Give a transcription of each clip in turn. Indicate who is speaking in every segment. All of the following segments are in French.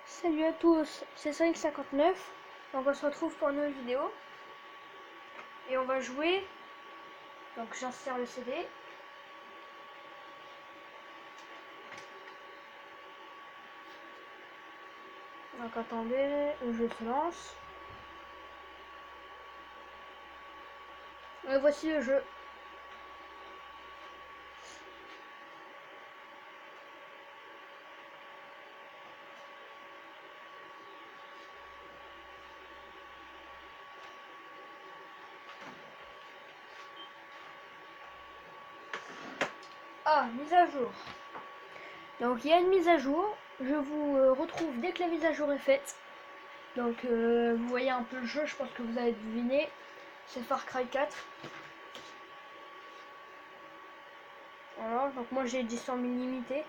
Speaker 1: Salut à tous, c'est 559. Donc on se retrouve pour une nouvelle vidéo. Et on va jouer. Donc j'insère le CD. Donc attendez, le jeu se lance. Et voici le jeu. Ah, mise à jour. Donc il y a une mise à jour. Je vous retrouve dès que la mise à jour est faite. Donc vous voyez un peu le jeu, je pense que vous avez deviné. C'est Far Cry 4. Voilà, donc moi j'ai édition limitée.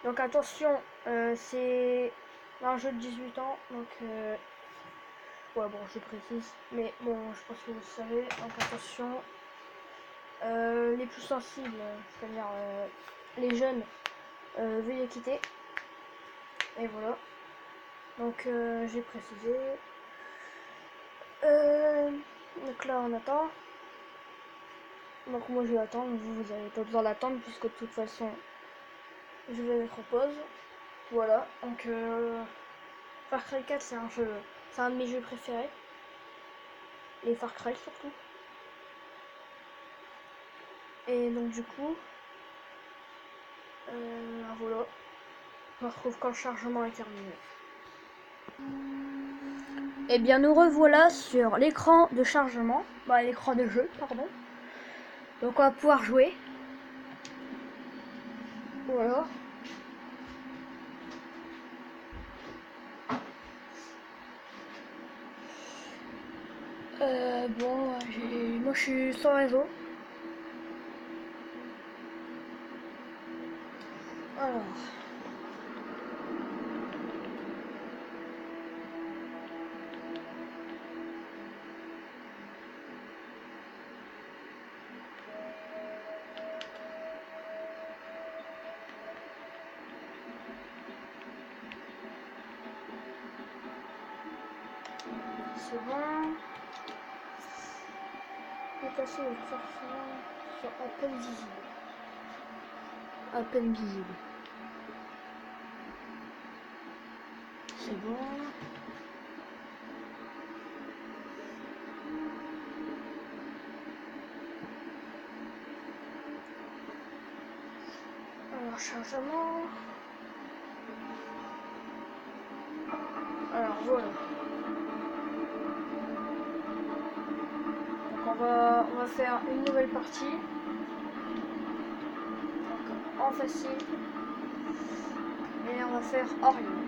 Speaker 1: Donc attention, c'est un jeu de 18 ans. Donc ouais, bon, je précise. Mais bon, je pense que vous le savez. Donc attention. Les plus sensibles, c'est-à-dire les jeunes, veuillez quitter. Et voilà. Donc j'ai précisé. Donc là on attend. Donc moi je vais attendre, vous n'avez pas besoin d'attendre puisque de toute façon je vais mettre en pause. Voilà, donc Far Cry 4 c'est un de mes jeux préférés. Les Far Cry surtout. Et donc du coup, voilà, on retrouve quand le chargement est terminé. Et bien nous revoilà sur l'écran de chargement, l'écran de jeu, pardon. Donc on va pouvoir jouer. Voilà. Bon, moi je suis sans réseau. Alors. C'est bon. Déplacer le curseur sur à peine visible. À peine visible. C'est bon. Alors, chargement. Alors, voilà. Donc, on va faire une nouvelle partie. Donc, en facile. Et on va faire Orient.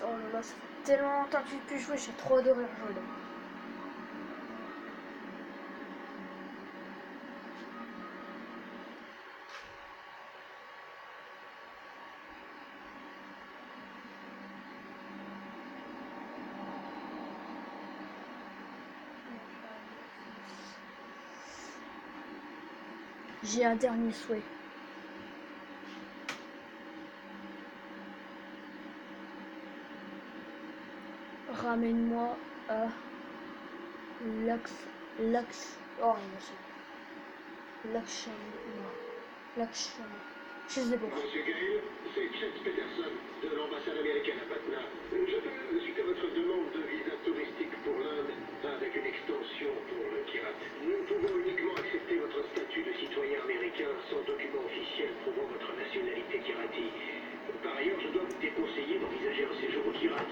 Speaker 1: Oh là là, ça fait tellement longtemps que j'ai pu jouer, j'ai trop adoré le jeu là. J'ai un dernier souhait. Ramène-moi à oh, l'action. Je sais pas.
Speaker 2: Monsieur Gale, c'est Chet Peterson de l'ambassade américaine à Patna. J'appelle suite à votre demande de visa touristique pour l'Inde avec une extension pour le Kirat. Nous pouvons uniquement accepter votre statut de citoyen américain sans document officiel prouvant votre nationalité kirati. Par ailleurs, je dois vous déconseiller d'envisager un séjour au Kirat.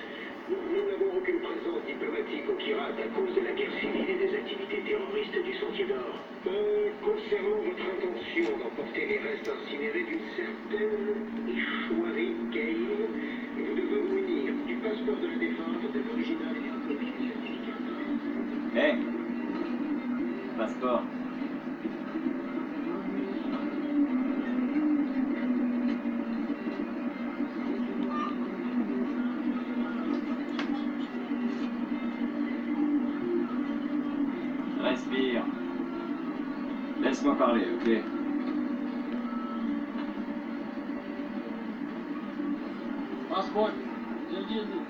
Speaker 2: Nous n'avons aucune présence diplomatique au Kirat à cause de la guerre civile et des activités terroristes du Sentier d'Or. Concernant votre intention d'emporter les restes incinérés d'une certaine Ishwari Gale, vous devez vous munir du passeport de la défunte, de l'original et d'une copie du certificat.
Speaker 3: Hé, passeport. respire. Laisse-moi parler, ok?
Speaker 4: Passport, जल्दी जल्दी.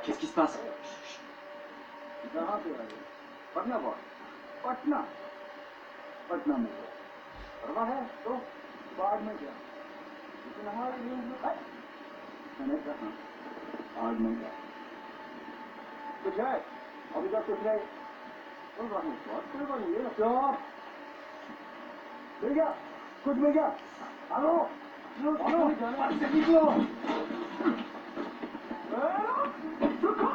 Speaker 3: Qu'est-ce qui se passe?
Speaker 4: कहाँ पे आए? पटना बोल. पटना. पटना में. परवा है तो बाद में क्या? लेकिन हमारे रूम में मैंने कहा आज नहीं क्या? कुछ है? अभी तक कुछ नहीं. कोई बात नहीं. कोई बात नहीं. ये चुप. मिल गया? कुछ मिल गया? हेलो. निकलो. रुको.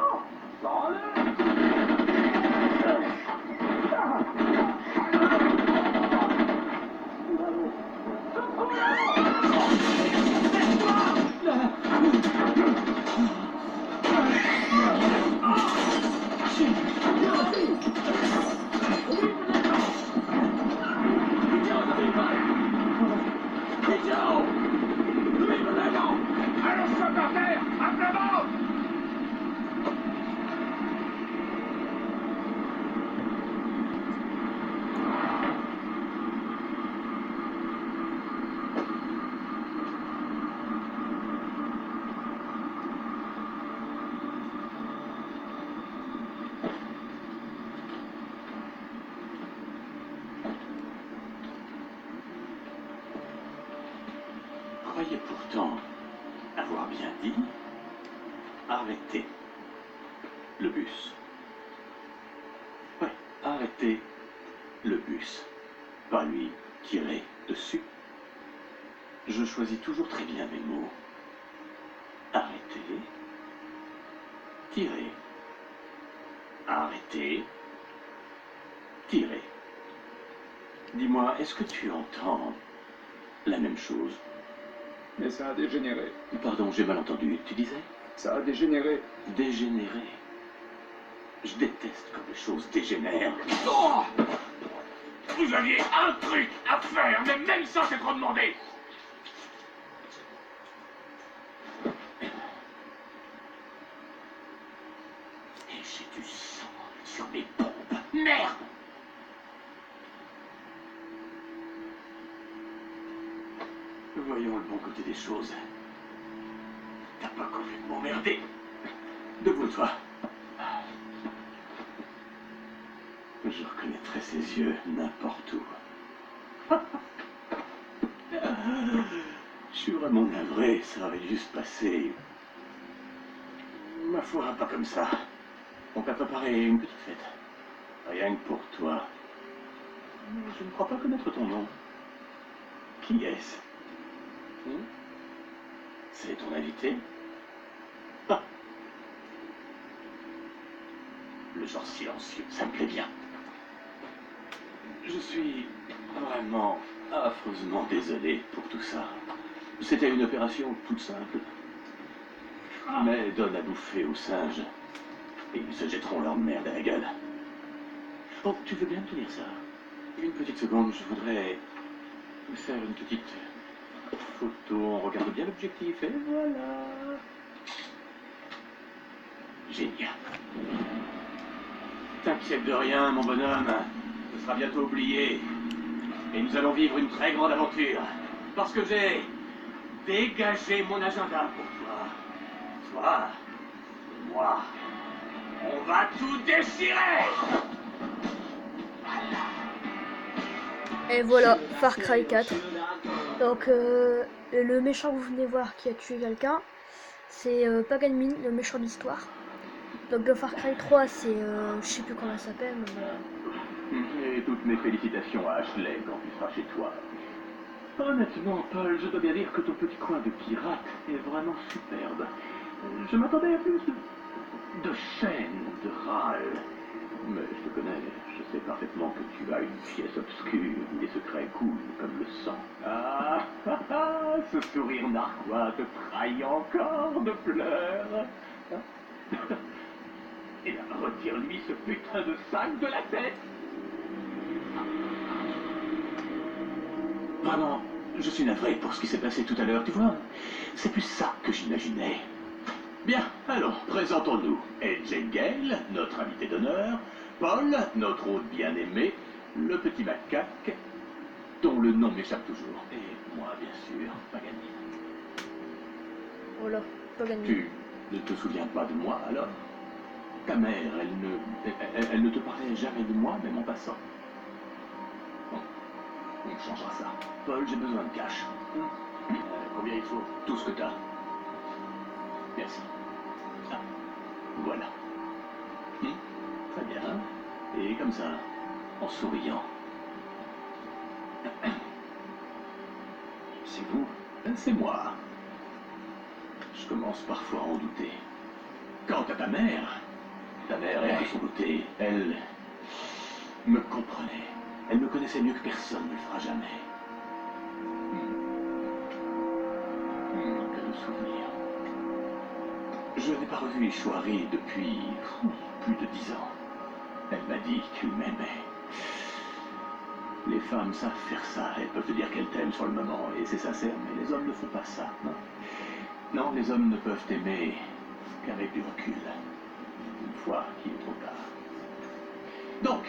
Speaker 5: Croyez pourtant avoir bien dit arrêtez le bus. Ouais, arrêtez le bus. Pas lui tirer dessus. Je choisis toujours très bien mes mots. Arrêtez. Tirer. Arrêtez. Tirer. Dis-moi, est-ce que tu entends la même chose?
Speaker 3: Mais ça a dégénéré.
Speaker 5: Pardon, j'ai mal entendu. Tu disais?
Speaker 3: Ça a dégénéré.
Speaker 5: Dégénéré. Je déteste quand les choses dégénèrent.
Speaker 6: Oh, vous aviez un truc à faire, mais même ça c'est trop demandé. Et j'ai du sang sur mes pompes. Merde.
Speaker 5: Voyons le bon côté des choses. T'as pas complètement merdé. Debout-toi. Je reconnaîtrais ses yeux n'importe où. Je suis vraiment navré, ça aurait dû se passer. Ma foi, pas comme ça. On t'a préparé une petite fête. Rien que pour toi. Je ne crois pas connaître ton nom. Qui est-ce? C'est ton invité? Ah. Le genre silencieux, ça me plaît bien. Je suis vraiment affreusement désolé pour tout ça. C'était une opération toute simple. Mais donne à bouffer aux singes et ils se jetteront leur merde à la gueule. Oh, tu veux bien me tenir ça? Une petite seconde, je voudrais faire une petite photo. On regarde bien l'objectif et voilà. Génial. T'inquiète de rien, mon bonhomme. Ce sera bientôt oublié. Et nous allons vivre une très grande aventure. Parce que j'ai dégagé mon agenda pour toi. Toi, moi, on va tout déchirer.
Speaker 1: Et voilà, Far Cry 4. Donc le méchant que vous venez voir qui a tué quelqu'un, c'est Pagan Min, le méchant de l'histoire. Donc de Far Cry 3, c'est je sais plus comment ça s'appelle, mais voilà.
Speaker 5: Et toutes mes félicitations à Ashley quand tu seras chez toi. Honnêtement, Paul, je dois bien dire que ton petit coin de pirate est vraiment superbe. Je m'attendais à plus de chaînes, de râles. Mais je te connais, je sais parfaitement que tu as une pièce obscure où des secrets coulent comme le sang. Ah, ah, ah, ce sourire narquois te trahit encore de pleurs. Eh bien, retire-lui ce putain de sac de la tête. Vraiment, je suis navré pour ce qui s'est passé tout à l'heure, tu vois. C'est plus ça que j'imaginais. Bien, alors, présentons-nous. AJ Gale, notre invité d'honneur, Paul, notre hôte bien-aimé, le petit macaque, dont le nom m'échappe toujours, et moi, bien sûr, Paganini.
Speaker 1: Oh là, Paganini.
Speaker 5: Tu ne te souviens pas de moi, alors? Ta mère, elle ne te parlait jamais de moi, même en passant. Bon, on changera ça. Paul, j'ai besoin de cash. Combien il faut? Tout ce que t'as. Merci. Ah, voilà. Très bien. Et comme ça, en souriant. C'est vous? C'est moi. Je commence parfois à en douter. Quant à ta mère, elle, de son côté, elle me comprenait. Elle me connaissait mieux que personne ne le fera jamais. Que de souvenirs. Je n'ai pas revu Ishwari depuis plus de 10 ans. Elle m'a dit qu'elle m'aimait. Les femmes savent faire ça. Elles peuvent te dire qu'elles t'aiment sur le moment, et c'est sincère, mais les hommes ne font pas ça, non? Non, les hommes ne peuvent aimer qu'avec du recul. Une fois qu'il est trop tard. Donc,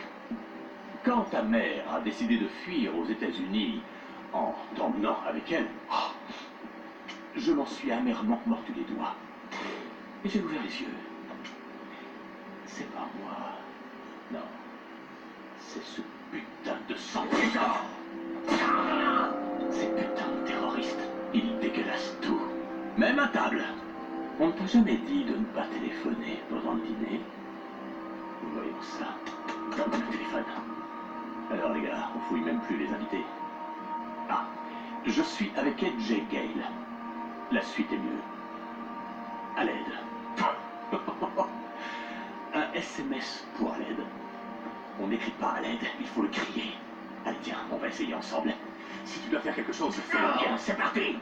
Speaker 5: quand ta mère a décidé de fuir aux États-Unis en t'emmenant avec elle, je m'en suis amèrement mordu les doigts. Et j'ai ouvert les yeux. C'est pas moi. Non. C'est ce putain de sang-fumeur. Ces putains de terroristes, ils dégueulassent tout. Même à table. On ne t'a jamais dit de ne pas téléphoner pendant le dîner? Voyons ça. Donne le téléphone. Alors les gars, on fouille même plus les invités. Ah, je suis avec AJ Gale. La suite est mieux. À l'aide. Un SMS pour à l'aide. On n'écrit pas à l'aide, il faut le crier. Allez tiens, on va essayer ensemble. Si tu dois faire quelque chose, fais-le bien, c'est parti.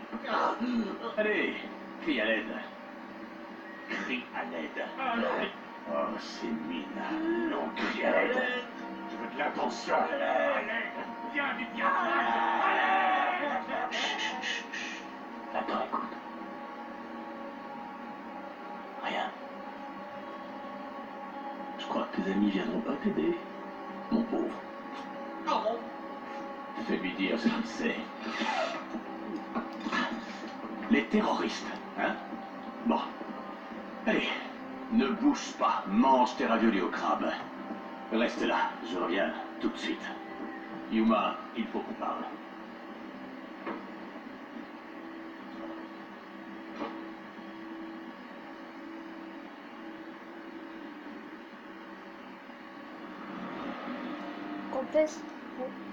Speaker 5: Allez, crie à l'aide. Crie à l'aide. Oh, c'est minable. Non, crie à l'aide. Je veux de l'attention. À l'aide. Viens, viens. Attends, écoute. Rien. Je crois que tes amis viendront pas t'aider, mon pauvre. Non. Fais-lui dire ce qu'il sait. Les terroristes, hein? Bon. Allez, ne bouge pas. Mange tes raviolis au crabe. Reste là, je reviens tout de suite. Yuma, il faut qu'on parle.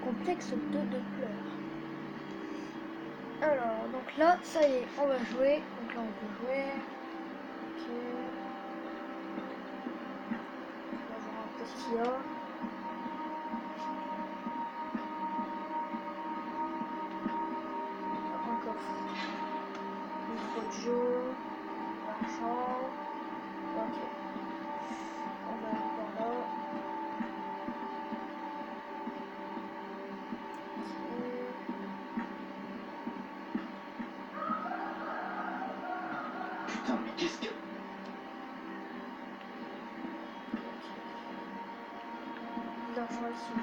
Speaker 1: Complexe 2 de pleurs. Alors, donc là, ça y est, on va jouer. Donc là, on peut jouer. Ok. On va voir un peu ce qu'il y a. Encore. Niveau de jeu. L'argent. Ok. On va aller par là.
Speaker 5: Putain, mais qu'est-ce que...
Speaker 1: L'argent ici.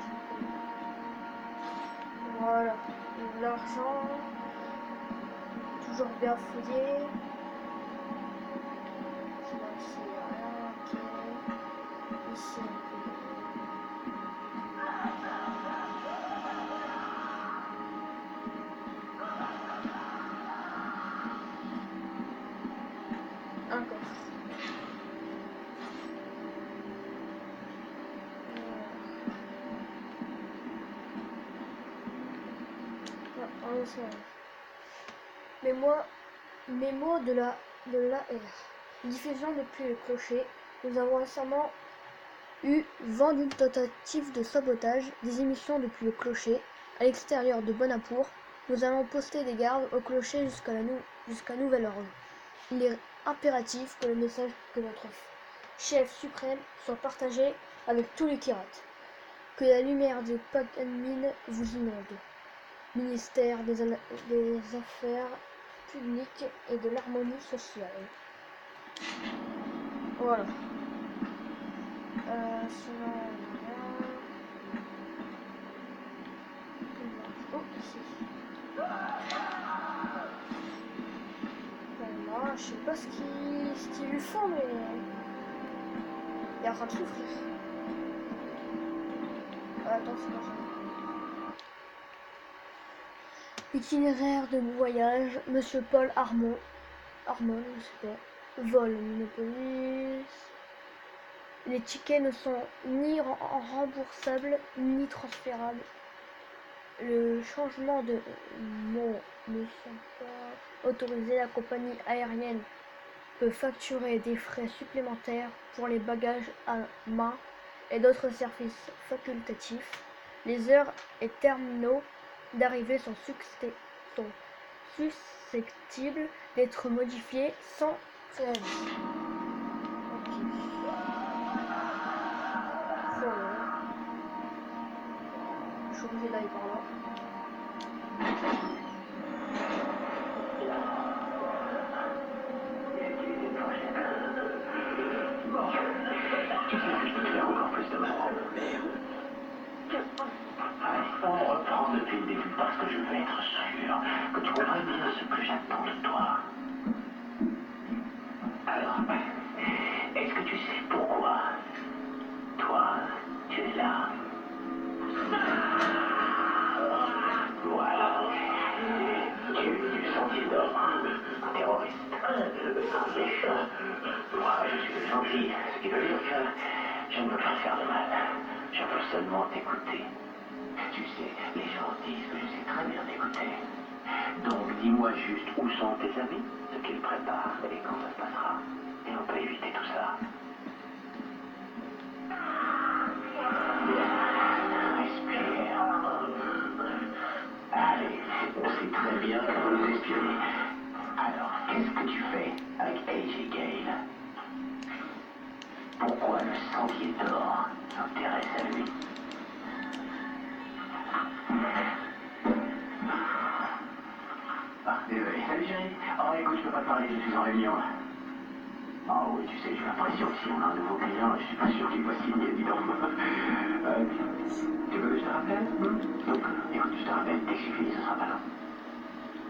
Speaker 1: Voilà. L'argent. Toujours bien fouillé. Sinon ici, rien. Ok. Ici, un coffre. Mémo de l'AR. Diffusion depuis le clocher. Nous avons récemment eu vent d'une tentative de sabotage des émissions depuis le clocher à l'extérieur de Bonapour. Nous allons poster des gardes au clocher jusqu'à nouvel ordre. Il est impératif que le message que notre chef suprême, soit partagé avec tous les pirates. Que la lumière de Paganmin vous inonde. Ministère des Affaires publiques et de l'harmonie sociale. Voilà. Sinon, oh, ici. Voilà, je sais pas ce qu'ils lui font, mais il est en train de souffrir. Attends, c'est pas ça. Itinéraire de voyage, Monsieur Paul Armand, je sais pas, vol Monopolis. Les tickets ne sont ni remboursables ni transférables. Le changement de nom ne sont pas autorisés. La compagnie aérienne peut facturer des frais supplémentaires pour les bagages à main et d'autres services facultatifs. Les heures et terminaux d'arrivée sont susceptibles d'être modifiés sans préavis. Ok. Voilà. Je suis obligé d'aller par là.
Speaker 5: Tu sais que je peux te faire encore plus de mal. Merde. Allez, on reprend depuis le début parce que je veux être sûr que tu comprends bien ce que j'attends de toi. Alors, est-ce que tu sais pourquoi toi, tu es là? Voilà. Tu es du Sentier d'Or, un terroriste, un méchant. Moi, je suis le gentil, ce qui veut dire que je ne veux pas te faire de mal. Je veux seulement t'écouter. Tu sais, les gens disent que je sais très bien t'écouter. Donc, dis-moi juste où sont tes amis, ce qu'ils préparent et quand ça se passera. Et on peut éviter tout ça. Respire. Allez, on sait très bien qu'on nous espionner. Alors, qu'est-ce que tu fais avec A.J. Gale? Pourquoi le Sentier d'Or s'intéresse à lui? Ah, désolé. Salut chérie. Oh écoute, je peux pas te parler, je suis en réunion. Ah oui, tu sais, j'ai l'impression que si on a un nouveau client, je suis pas sûr qu'il va signer, dis donc. Tu veux que je te rappelle? Donc, écoute, je te rappelle, dès que j'ai fini, ce sera pas long.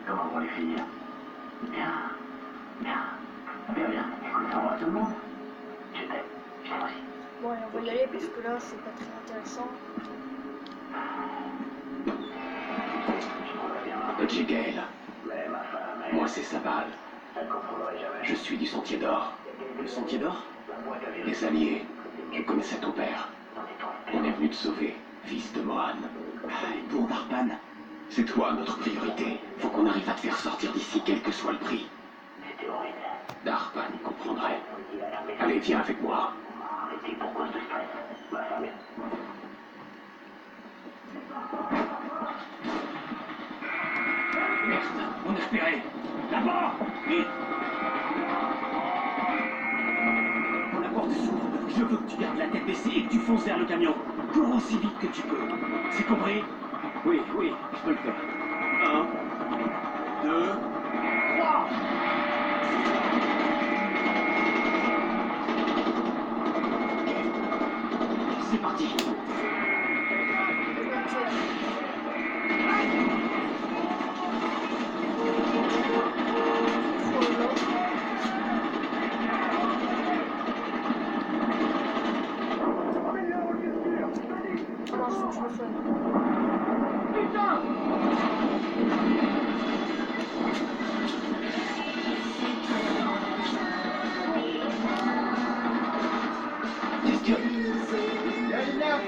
Speaker 5: Comment vont les filles? Bien. Bien. Bien, bien. Écoute, ça va tout le monde? Je t'aime. Je t'aime aussi.
Speaker 1: Bon, allez, on va y aller parce que là, c'est pas très intéressant.
Speaker 5: A.J. Gale. Mais ma femme, moi, c'est Sabal. Elle comprendrait jamais. Je suis du Sentier d'Or. Le Sentier d'Or? Les alliés. Je connaissais ton père. On est venu te sauver, fils de Mohan. Et pour Darpan, c'est toi notre priorité. Faut qu'on arrive à te faire sortir d'ici, quel que soit le prix. C'était horrible. Darpan comprendrait. Allez, viens avec moi. Arrêtez, pourquoi ce stress? Ma femme. Merde, on est repéré. D'abord, vite! Quand la porte s'ouvre, je veux que tu gardes la tête baissée et que tu fonces vers le camion. Cours aussi vite que tu peux. C'est compris? Oui, oui, je peux le faire. 1, 2, 3. C'est parti.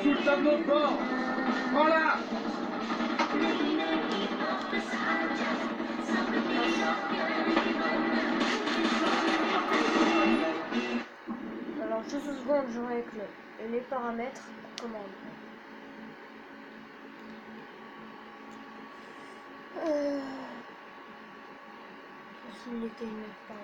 Speaker 4: Sous le tableau de bord. Voilà.
Speaker 1: Alors, juste une seconde, je règle les paramètres pour commande. Possibilité, pardon.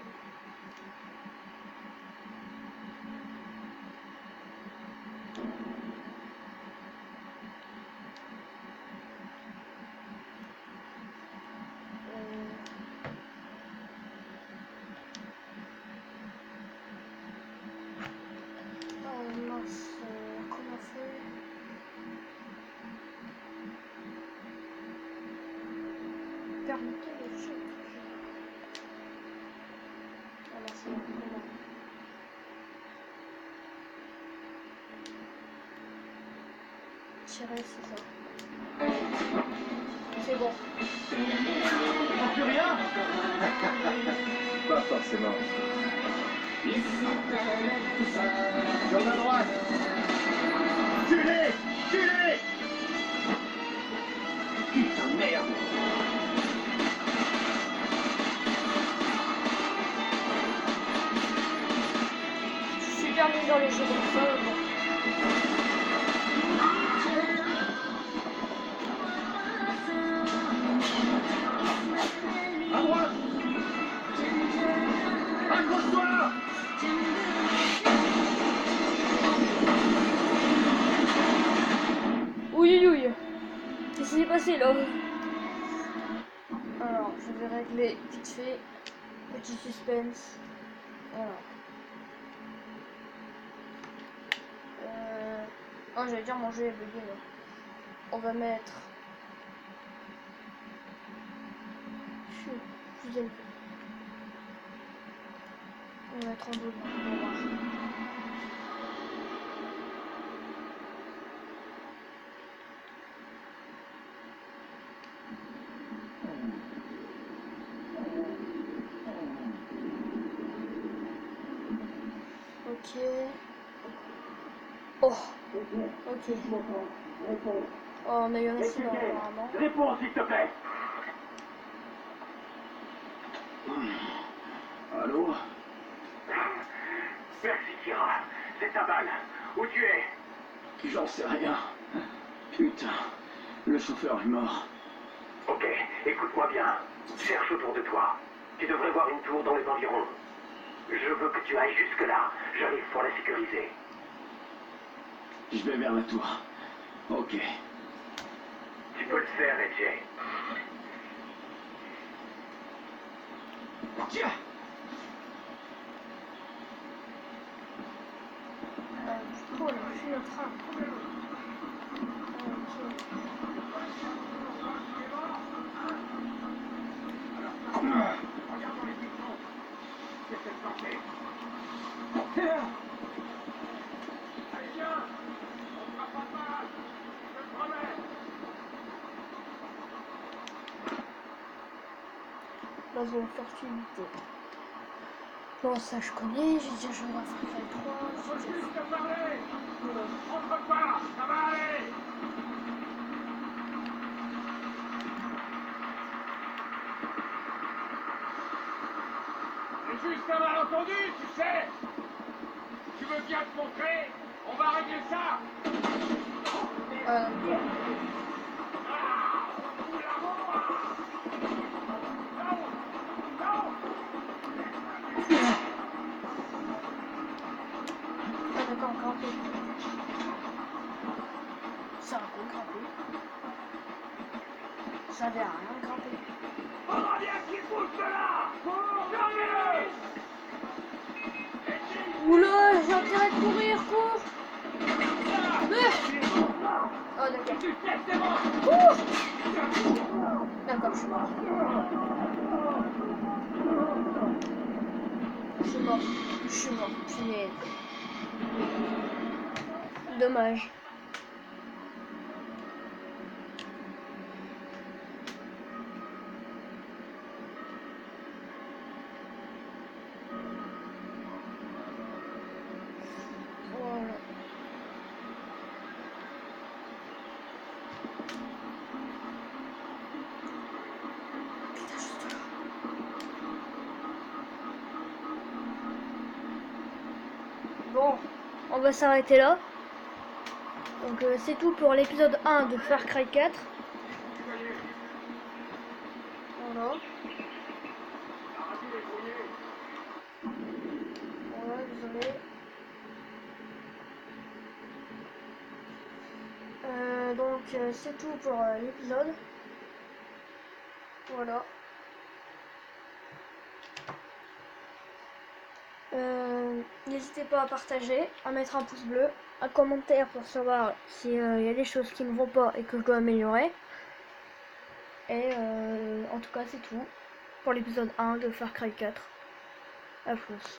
Speaker 1: permettez le jeu. Ah là, c'est bon. Tirer, c'est ça. C'est bon.
Speaker 4: Plus rien.
Speaker 3: Pas forcément.
Speaker 4: Sur la droite. Tuez-les. Tuez-les.
Speaker 5: Putain de merde.
Speaker 1: Je suis super nul dans les jeux comme ça, mais bon.
Speaker 4: À droite. Accroche-toi.
Speaker 1: Ouïe ouïe. Qu'est-ce qui s'est passé là? Alors, je vais régler vite fait. Petit suspense. Voilà. Oh, j'allais dire manger et bugué là. On va mettre. Plus élevé. On va mettre en double. On va voir. Ok. Oh. Ok. Oh, on a eu un accident apparemment.
Speaker 6: Réponds, s'il te plaît.
Speaker 5: Allô?
Speaker 6: Merci, Kira. C'est ta balle. Où tu es?
Speaker 5: J'en sais rien. Putain, le chauffeur est mort.
Speaker 6: Ok, écoute-moi bien. Cherche autour de toi. Tu devrais voir une tour dans les environs. Je veux que tu ailles jusque-là. J'arrive pour la sécuriser.
Speaker 5: Je vais vers la tour. Ok.
Speaker 6: Tu peux le faire, Edge.
Speaker 5: Tiens!
Speaker 1: Du coup, on a fait notre train.
Speaker 6: Allez, viens. On fera pas de mal. Je te promets.
Speaker 1: La zone fertilité. Bon, ça je connais, j'ai déjà joué à Far Cry 3, j'ai déjà
Speaker 6: Refuse
Speaker 1: fait.
Speaker 6: de parler.
Speaker 1: Voilà.
Speaker 6: Entre pas. Ça va aller. C'est juste un malentendu, tu sais. Tu veux bien te montrer? On va régler ça.
Speaker 1: Ah d'accord, grimper. Ça va quoi grimper? Ça avait rien de grimper.
Speaker 6: Faudra bien qu'il bouge de là. Fermez-le.
Speaker 1: Oula, j'ai intérêt de courir, cours! Oh d'accord.
Speaker 6: Tu sais, c'est bon.
Speaker 1: Cours! D'accord, je suis mort. Je suis mort. Je suis mort. Punaise. Dommage. Voilà. Putain, juste là. Bon, on va s'arrêter là. Donc c'est tout pour l'épisode 1 de Far Cry 4. Voilà. Voilà, désolé. Donc c'est tout pour l'épisode. Voilà. N'hésitez pas à partager, à mettre un pouce bleu, un commentaire pour savoir s'il y a des choses qui ne vont pas et que je dois améliorer. Et en tout cas c'est tout pour l'épisode 1 de Far Cry 4. À plus.